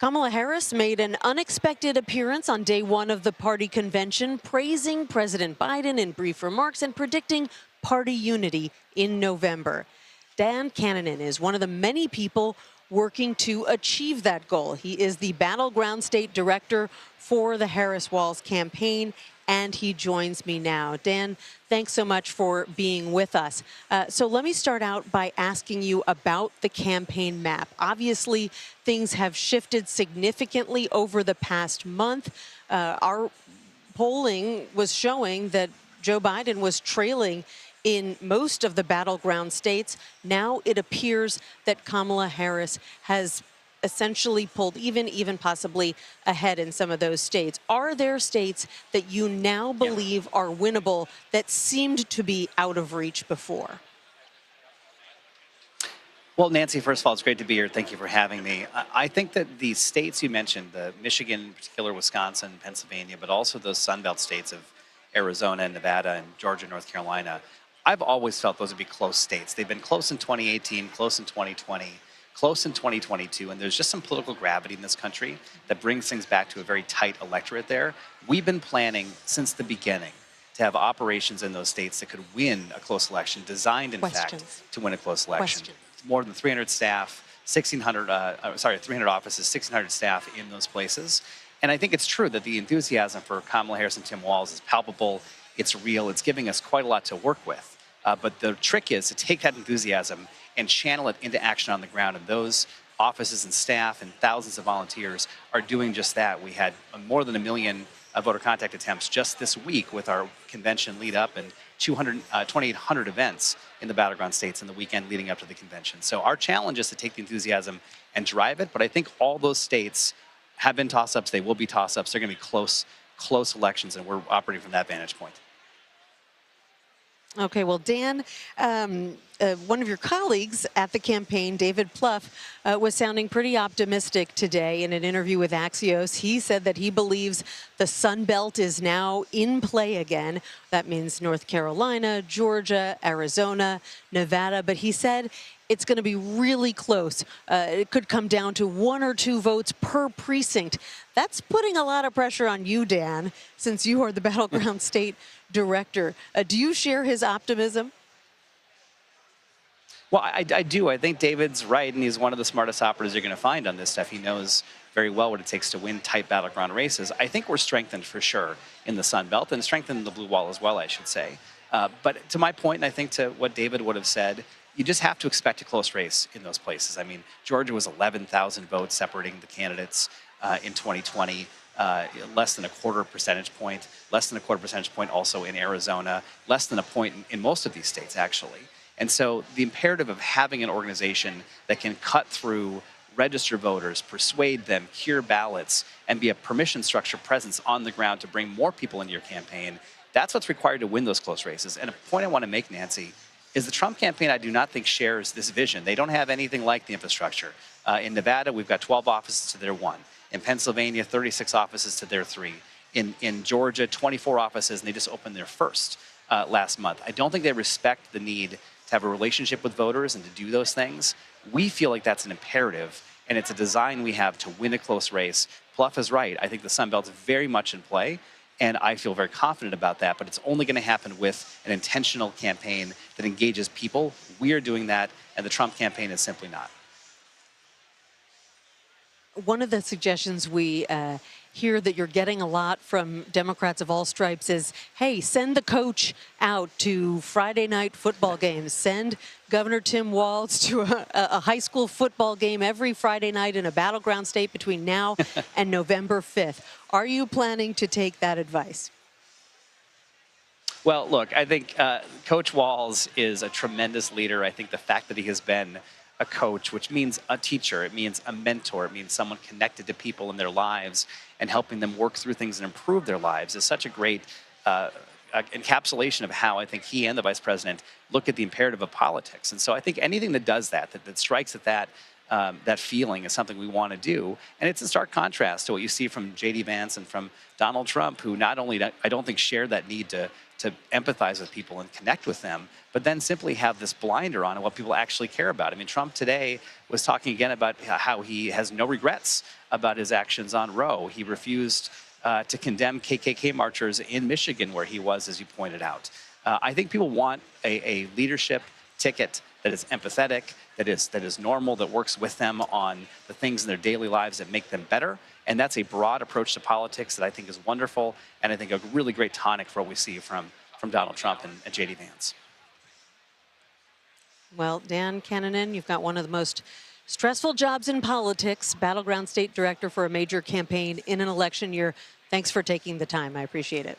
Kamala Harris made an unexpected appearance on day one of the party convention, praising President Biden in brief remarks and predicting party unity in November. Dan Cannon is one of the many people working to achieve that goal. He is the Battleground State Director for the Harris-Walz campaign, and he joins me now. Dan, thanks so much for being with us. So let me start out by asking you about the campaign map. Obviously, things have shifted significantly over the past month. Our polling was showing that Joe Biden was trailing in most of the battleground states. Now it appears that Kamala Harris has essentially pulled even possibly ahead in some of those states. Are there states that you now believe are winnable that seemed to be out of reach before? Well, Nancy, first of all, it's great to be here. Thank you for having me. I think that the states you mentioned, the Michigan in particular, Wisconsin, Pennsylvania, but also those Sunbelt states of Arizona and Nevada and Georgia, North Carolina, I've always felt those would be close states. They've been close in 2018, close in 2020, close in 2022, and there's just some political gravity in this country that brings things back to a very tight electorate there. We've been planning since the beginning to have operations in those states that could win a close election, designed, in fact, to win a close election. More than 300 staff, 300 offices, 1,600 staff in those places. And I think it's true that the enthusiasm for Kamala Harris and Tim Walz is palpable. It's real. It's giving us quite a lot to work with. But the trick is to take that enthusiasm and channel it into action on the ground. And those offices and staff and thousands of volunteers are doing just that. We had more than 1 million voter contact attempts just this week with our convention lead up and 2,800 events in the battleground states in the weekend leading up to the convention. So our challenge is to take the enthusiasm and drive it. But I think all those states have been toss-ups. They will be toss-ups. They're going to be close elections, and we're operating from that vantage point. Okay, well, Dan, one of your colleagues at the campaign, David Plouffe, was sounding pretty optimistic today in an interview with Axios. He said that he believes the Sun Belt is now in play again. That means North Carolina, Georgia, Arizona, Nevada. But he said it's going to be really close. It could come down to 1 or 2 votes per precinct. That's putting a lot of pressure on you, Dan, since you are the battleground state director. Do you share his optimism? Well, I do. I think David's right, and he's one of the smartest operators you're going to find on this stuff. He knows very well what it takes to win tight battleground races. I think we're strengthened for sure in the Sun Belt and strengthened in the Blue Wall as well, I should say. But to my point, and I think to what David would have said, you just have to expect a close race in those places. I mean, Georgia was 11,000 votes separating the candidates in 2020. Less than a quarter percentage point, less than a quarter percentage point also in Arizona, less than a point in most of these states, actually. And so the imperative of having an organization that can cut through, register voters, persuade them, cure ballots, and be a permission structure presence on the ground to bring more people into your campaign, that's what's required to win those close races. And a point I want to make, Nancy, is the Trump campaign, I do not think, shares this vision. They don't have anything like the infrastructure. In Nevada, we've got 12 offices to their 1. In Pennsylvania, 36 offices to their 3. In Georgia, 24 offices, and they just opened their first last month. I don't think they respect the need to have a relationship with voters and to do those things. We feel like that's an imperative, and it's a design we have to win a close race. Plouffe is right. I think the Sun Belt's very much in play, and I feel very confident about that, but it's only going to happen with an intentional campaign that engages people. We are doing that, and the Trump campaign is simply not. One of the suggestions we hear that you're getting a lot from Democrats of all stripes is, hey, send the coach out to Friday night football games. Send Governor Tim Walz to a high school football game every Friday night in a battleground state between now and November 5th. Are you planning to take that advice? Well, look, I think Coach Walz is a tremendous leader. I think the fact that he has been a coach, which means a teacher, it means a mentor, it means someone connected to people in their lives and helping them work through things and improve their lives, is such a great encapsulation of how I think he and the vice president look at the imperative of politics. And so I think anything that does that strikes at that feeling is something we want to do. And it's in stark contrast to what you see from J.D. Vance and from Donald Trump, who not only, I don't think, share that need to to empathize with people and connect with them, but then simply have this blinder on what people actually care about. I mean, Trump today was talking again about how he has no regrets about his actions on Roe. He refused to condemn KKK marchers in Michigan, where he was, as you pointed out. I think people want a leadership ticket that is empathetic, that is normal, that works with them on the things in their daily lives that make them better. And that's a broad approach to politics that I think is wonderful, and I think a really great tonic for what we see from Donald Trump and J.D. Vance. Well, Dan Kananen, you've got one of the most stressful jobs in politics, battleground state director for a major campaign in an election year. Thanks for taking the time. I appreciate it.